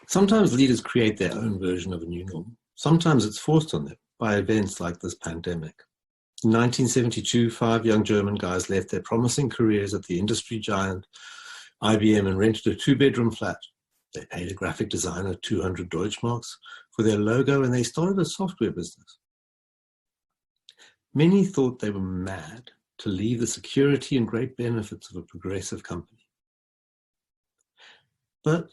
Sometimes leaders create their own version of a new normal. Sometimes it's forced on them by events like this pandemic. In 1972, 5 young German guys left their promising careers at the industry giant IBM and rented a 2-bedroom flat. They paid a graphic designer 200 Deutschmarks for their logo, and they started a software business. Many thought they were mad to leave the security and great benefits of a progressive company. But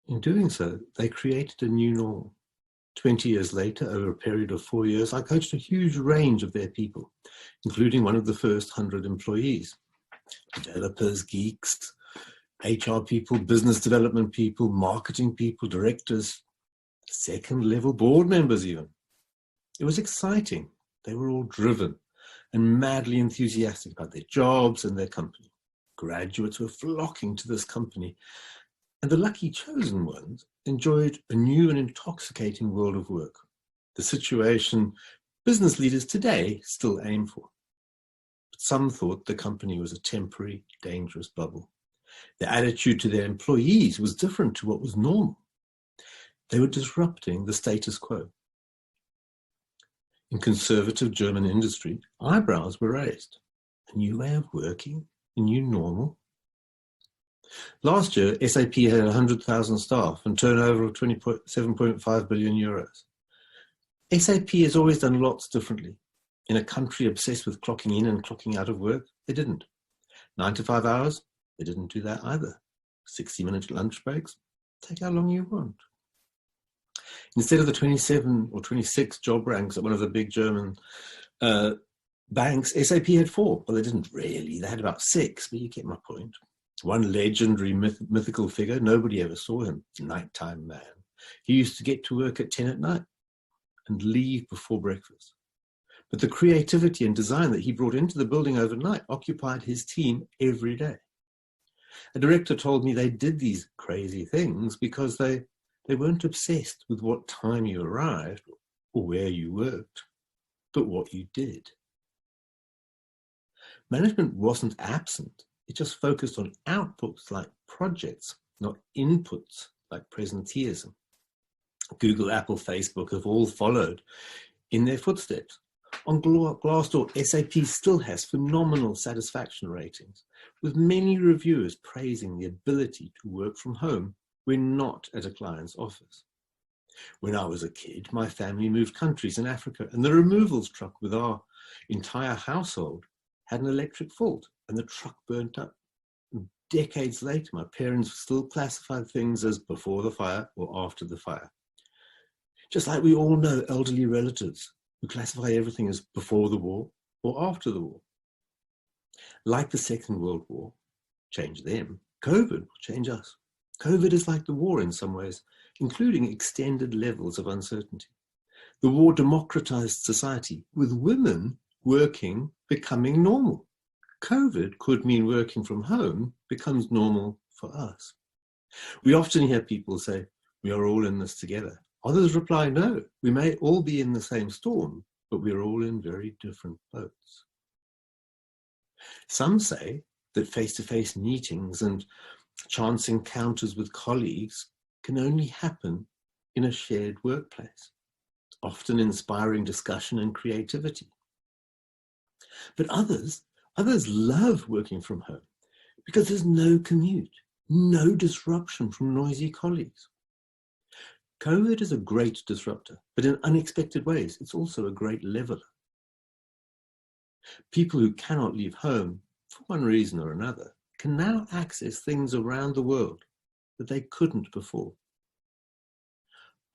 in doing so, they created a new normal. 20 years later, over a period of 4 years, I coached a huge range of their people, including one of the first 100 employees. Developers, geeks, HR people, business development people, marketing people, directors, second-level board members even. It was exciting. They were all driven and madly enthusiastic about their jobs and their company. Graduates were flocking to this company, and the lucky chosen ones enjoyed a new and intoxicating world of work, the situation business leaders today still aim for. But some thought the company was a temporary, dangerous bubble. Their attitude to their employees was different to what was normal. They were disrupting the status quo. In conservative German industry, eyebrows were raised. A new way of working? A new normal? Last year, SAP had 100,000 staff and turnover of 27.5 billion euros. SAP has always done lots differently. In a country obsessed with clocking in and clocking out of work, they didn't. 9 to 5 hours, they didn't do that either. 60-minute lunch breaks, take how long you want. Instead of the 27 or 26 job ranks at one of the big German banks, SAP had 4. Well, they didn't really. They had about 6, but you get my point. One legendary mythical figure, nobody ever saw him, nighttime man. He used to get to work at 10 at night and leave before breakfast. But the creativity and design that he brought into the building overnight occupied his team every day. A director told me they did these crazy things because they weren't obsessed with what time you arrived or where you worked, but what you did. Management wasn't absent. It just focused on outputs like projects, not inputs like presenteeism. Google, Apple, Facebook have all followed in their footsteps. On Glassdoor, SAP still has phenomenal satisfaction ratings, with many reviewers praising the ability to work from home when not at a client's office. When I was a kid, my family moved countries in Africa, and the removals truck with our entire household had an electric fault, and the truck burnt up. Decades later, my parents still classified things as before the fire or after the fire. Just like we all know elderly relatives who classify everything as before the war or after the war. Like the Second World War changed them, COVID will change us. COVID is like the war in some ways, including extended levels of uncertainty. The war democratized society, with women working becoming normal. COVID could mean working from home becomes normal for us. We often hear people say, we are all in this together. Others reply, no, we may all be in the same storm, but we're all in very different boats. Some say that face-to-face meetings and chance encounters with colleagues can only happen in a shared workplace, often inspiring discussion and creativity. But others love working from home because there's no commute, no disruption from noisy colleagues. COVID is a great disruptor, but in unexpected ways, it's also a great leveler. People who cannot leave home for one reason or another can now access things around the world that they couldn't before.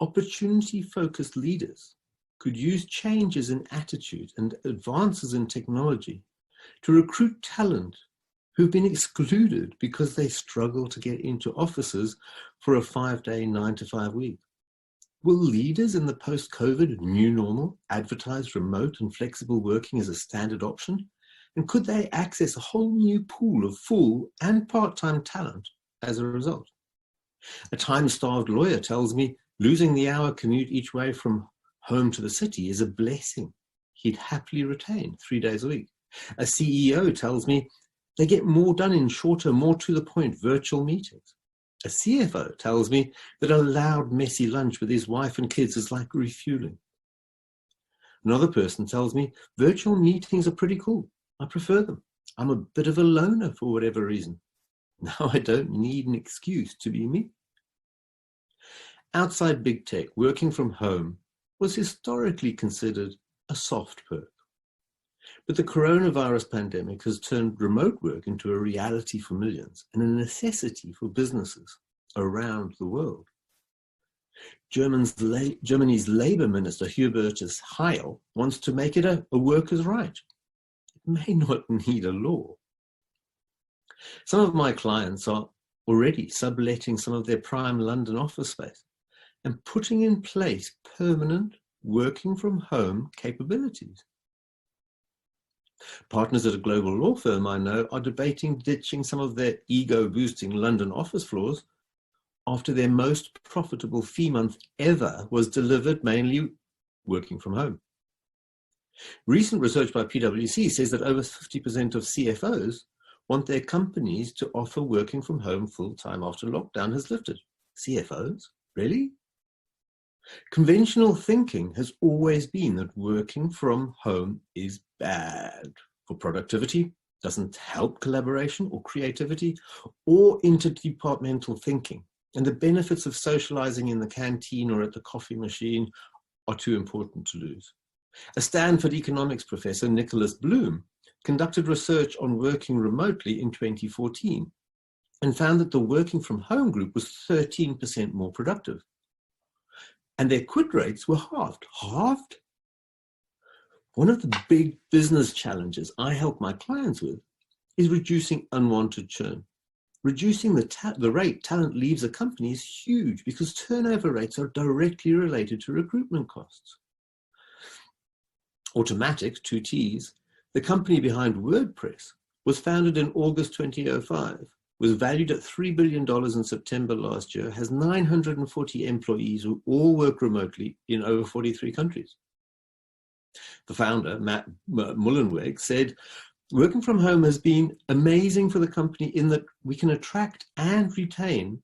Opportunity-focused leaders could use changes in attitude and advances in technology to recruit talent who've been excluded because they struggle to get into offices for a 5-day, 9-to-5 week. Will leaders in the post-COVID new normal advertise remote and flexible working as a standard option? And could they access a whole new pool of full and part-time talent as a result? A time-starved lawyer tells me losing the hour commute each way from home to the city is a blessing he'd happily retain 3 days a week. A CEO tells me they get more done in shorter, more to the point virtual meetings. A CFO tells me that a loud, messy lunch with his wife and kids is like refueling. Another person tells me virtual meetings are pretty cool. I prefer them. I'm a bit of a loner for whatever reason. Now I don't need an excuse to be me. Outside big tech, working from home was historically considered a soft perk. But the coronavirus pandemic has turned remote work into a reality for millions and a necessity for businesses around the world. Germany's Labour Minister, Hubertus Heil, wants to make it a workers' right. It may not need a law. Some of my clients are already subletting some of their prime London office space and putting in place permanent working from home capabilities. Partners at a global law firm I know are debating ditching some of their ego-boosting London office floors after their most profitable fee month ever was delivered mainly working from home. Recent research by PwC says that over 50% of CFOs want their companies to offer working from home full-time after lockdown has lifted. CFOs? Really? Conventional thinking has always been that working from home is bad for productivity, doesn't help collaboration or creativity or interdepartmental thinking. And the benefits of socializing in the canteen or at the coffee machine are too important to lose. A Stanford economics professor, Nicholas Bloom, conducted research on working remotely in 2014 and found that the working from home group was 13% more productive. And their quit rates were halved. Halved? One of the big business challenges I help my clients with is reducing unwanted churn. Reducing the rate talent leaves a company is huge because turnover rates are directly related to recruitment costs. Automatic, 2 T's, the company behind WordPress, was founded in August 2005, was valued at $3 billion in September last year, has 940 employees who all work remotely in over 43 countries. The founder, Matt Mullenweg, said, "Working from home has been amazing for the company in that we can attract and retain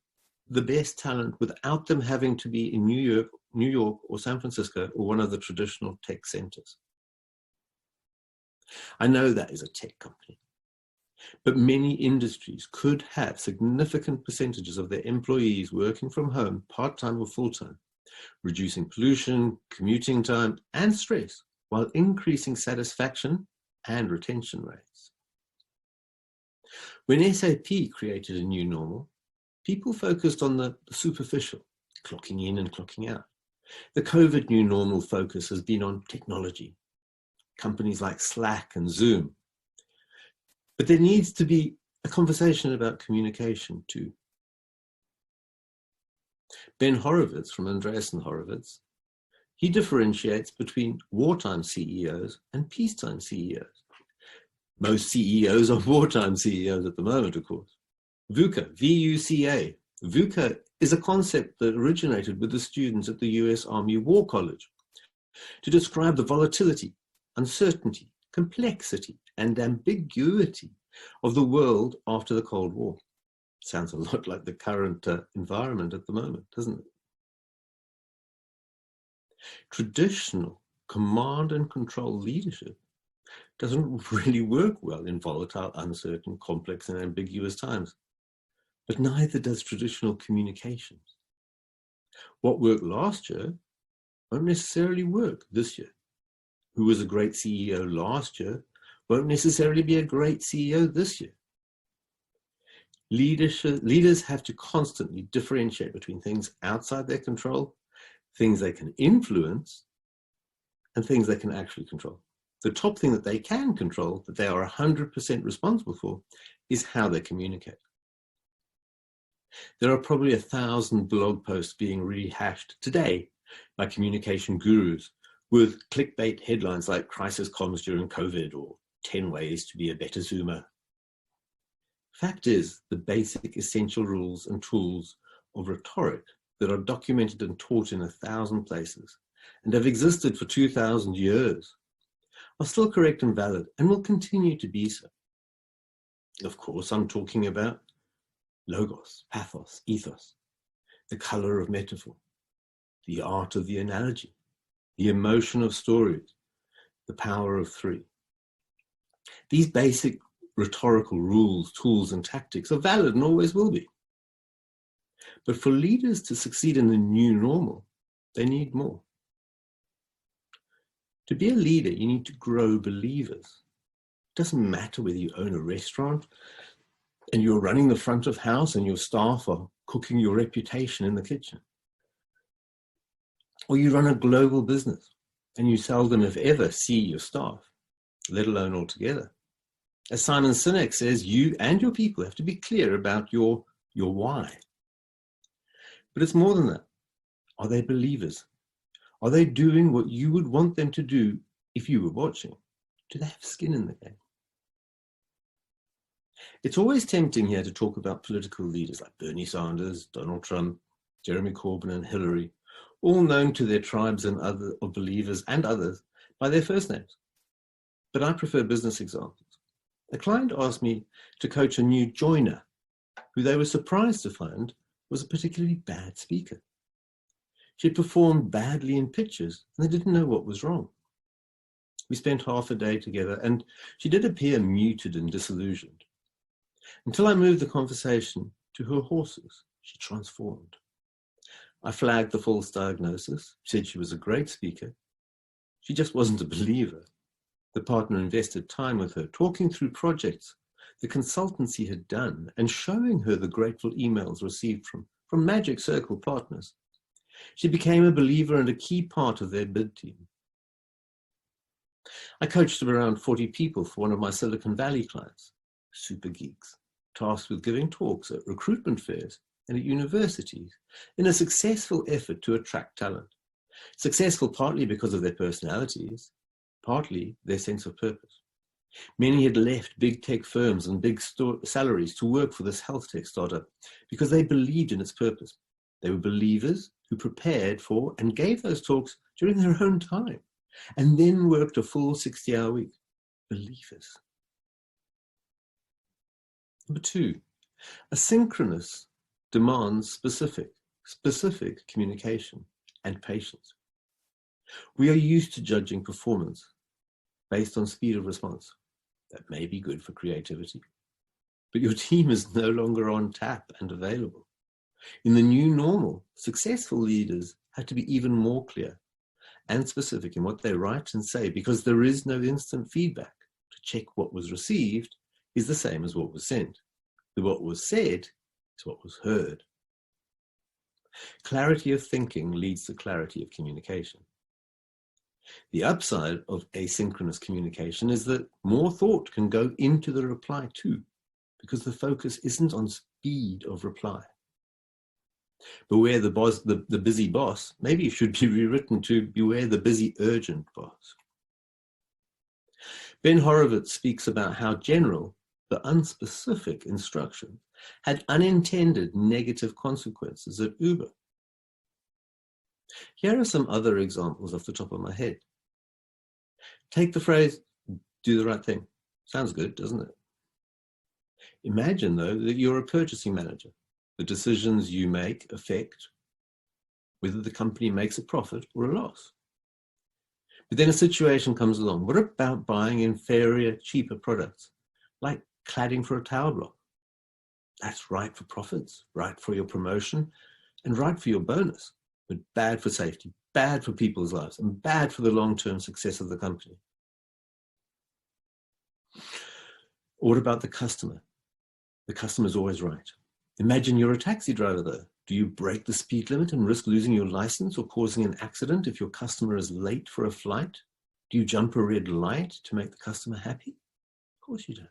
the best talent without them having to be in New York or San Francisco or one of the traditional tech centers." I know that is a tech company, but many industries could have significant percentages of their employees working from home part-time or full-time, reducing pollution, commuting time, and stress, while increasing satisfaction and retention rates. When SAP created a new normal, people focused on the superficial, clocking in and clocking out. The COVID new normal focus has been on technology, companies like Slack and Zoom. But there needs to be a conversation about communication too. Ben Horowitz from Andreessen Horowitz, he differentiates between wartime CEOs and peacetime CEOs. Most CEOs are wartime CEOs at the moment, of course. VUCA, V-U-C-A. VUCA is a concept that originated with the students at the US Army War College to describe the volatility, uncertainty, complexity, and ambiguity of the world after the Cold War. Sounds a lot like the current environment at the moment, doesn't it? Traditional command and control leadership doesn't really work well in volatile, uncertain, complex, and ambiguous times. But neither does traditional communications. What worked last year won't necessarily work this year. Who was a great CEO last year won't necessarily be a great CEO this year. Leaders have to constantly differentiate between things outside their control, things they can influence, and things they can actually control. The top thing that they can control, that they are 100% responsible for, is how they communicate. There are probably 1,000 blog posts being rehashed today by communication gurus with clickbait headlines like "Crisis Comms During COVID" or 10 Ways to Be a Better Zoomer. Fact is, the basic essential rules and tools of rhetoric that are documented and taught in 1,000 places and have existed for 2,000 years are still correct and valid and will continue to be so. Of course, I'm talking about logos, pathos, ethos, the color of metaphor, the art of the analogy, the emotion of stories, the power of three. These basic rhetorical rules, tools, and tactics are valid and always will be. But for leaders to succeed in the new normal, they need more. To be a leader, you need to grow believers. It doesn't matter whether you own a restaurant and you're running the front of house and your staff are cooking your reputation in the kitchen. Or you run a global business and you seldom, if ever, see your staff, let alone altogether. As Simon Sinek says, you and your people have to be clear about your why. But it's more than that. Are they believers? Are they doing what you would want them to do if you were watching? Do they have skin in the game? It's always tempting here to talk about political leaders like Bernie Sanders, Donald Trump, Jeremy Corbyn, and Hillary, all known to their tribes and other of believers and others by their first names. But I prefer business examples. A client asked me to coach a new joiner who they were surprised to find was a particularly bad speaker. She had performed badly in pitches and they didn't know what was wrong. We spent half a day together and she did appear muted and disillusioned. Until I moved the conversation to her horses, she transformed. I flagged the false diagnosis, said she was a great speaker. She just wasn't a believer. The partner invested time with her, talking through projects the consultancy had done and showing her the grateful emails received from Magic Circle partners. She became a believer and a key part of their bid team. I coached around 40 people for one of my Silicon Valley clients, super geeks, tasked with giving talks at recruitment fairs and at universities in a successful effort to attract talent. Successful partly because of their personalities, partly their sense of purpose. Many had left big tech firms and big salaries to work for this health tech startup because they believed in its purpose. They were believers who prepared for and gave those talks during their own time and then worked a full 60-hour week. Believers. Number 2, asynchronous demands specific communication and patience. We are used to judging performance based on speed of response. That may be good for creativity, but your team is no longer on tap and available. In the new normal, successful leaders have to be even more clear and specific in what they write and say because there is no instant feedback to check what was received is the same as what was sent. What was said is what was heard. Clarity of thinking leads to clarity of communication. The upside of asynchronous communication is that more thought can go into the reply too, because the focus isn't on speed of reply. Beware the busy boss, maybe it should be rewritten to beware the busy urgent boss. Ben Horowitz speaks about how general, but unspecific instruction had unintended negative consequences at Uber. Here are some other examples off the top of my head. Take the phrase, do the right thing. Sounds good, doesn't it? Imagine, though, that you're a purchasing manager. The decisions you make affect whether the company makes a profit or a loss. But then a situation comes along. What about buying inferior, cheaper products, like cladding for a tower block? That's right for profits, right for your promotion, and right for your bonus, but bad for safety, bad for people's lives, and bad for the long-term success of the company. What about the customer? The customer's always right. Imagine you're a taxi driver, though. Do you break the speed limit and risk losing your license or causing an accident if your customer is late for a flight? Do you jump a red light to make the customer happy? Of course you don't.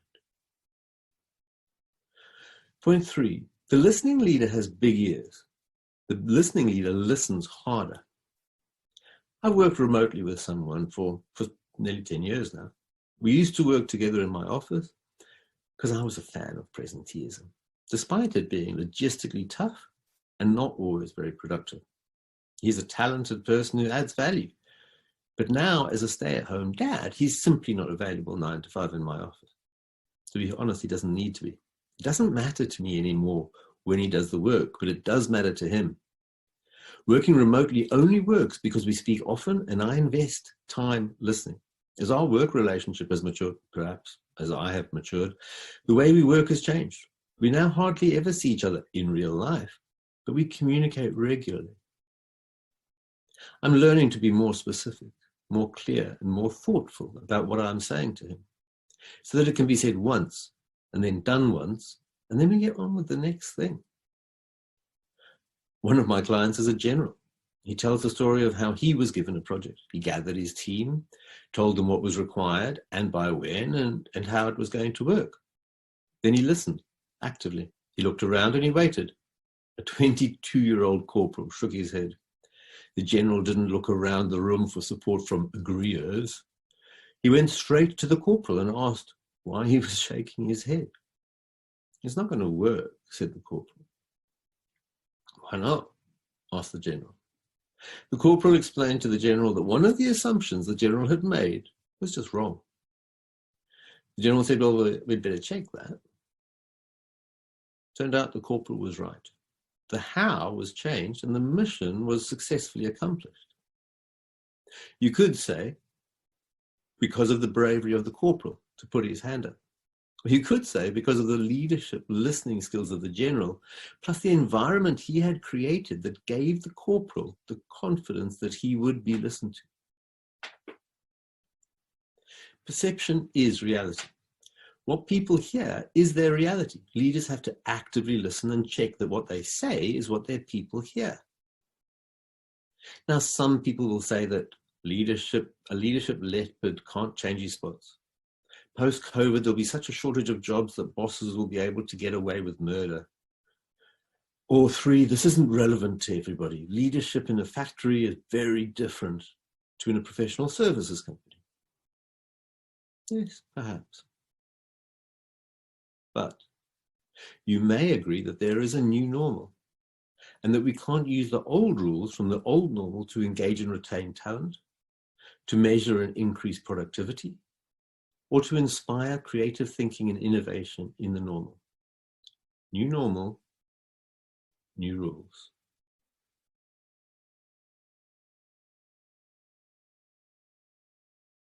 Point 3, the listening leader has big ears. The listening leader listens harder. I've worked remotely with someone for nearly 10 years now. We used to work together in my office because I was a fan of presenteeism, despite it being logistically tough and not always very productive. He's a talented person who adds value. But now, as a stay-at-home dad, he's simply not available 9 to 5 in my office. To be honest, he doesn't need to be. It doesn't matter to me anymore when he does the work, but it does matter to him. Working remotely only works because we speak often and I invest time listening. As our work relationship has matured, perhaps as I have matured, the way we work has changed. We now hardly ever see each other in real life, but we communicate regularly. I'm learning to be more specific, more clear, and more thoughtful about what I'm saying to him, so that it can be said once and then done once, and then we get on with the next thing. One of my clients is a general. He tells the story of how he was given a project. He gathered his team, told them what was required and by when, and how it was going to work. Then he listened actively. He looked around and he waited. A 22-year-old corporal shook his head. The general didn't look around the room for support from agreeers. He went straight to the corporal and asked why he was shaking his head. "It's not going to work," said the corporal. "Why not?" asked the general. The corporal explained to the general that one of the assumptions the general had made was just wrong. The general said, "Well, we'd better check that." Turned out the corporal was right. The how was changed and the mission was successfully accomplished. You could say, because of the bravery of the corporal to put his hand up. Or you could say, because of the leadership, listening skills of the general, plus the environment he had created that gave the corporal the confidence that he would be listened to. Perception is reality. What people hear is their reality. Leaders have to actively listen and check that what they say is what their people hear. Now, some people will say that a leadership leopard can't change his spots. Post-COVID, there'll be such a shortage of jobs that bosses will be able to get away with murder. Or 3, this isn't relevant to everybody. Leadership in a factory is very different to in a professional services company. Yes, perhaps. But you may agree that there is a new normal and that we can't use the old rules from the old normal to engage and retain talent, to measure and increase productivity, or to inspire creative thinking and innovation in the normal. New normal, new rules.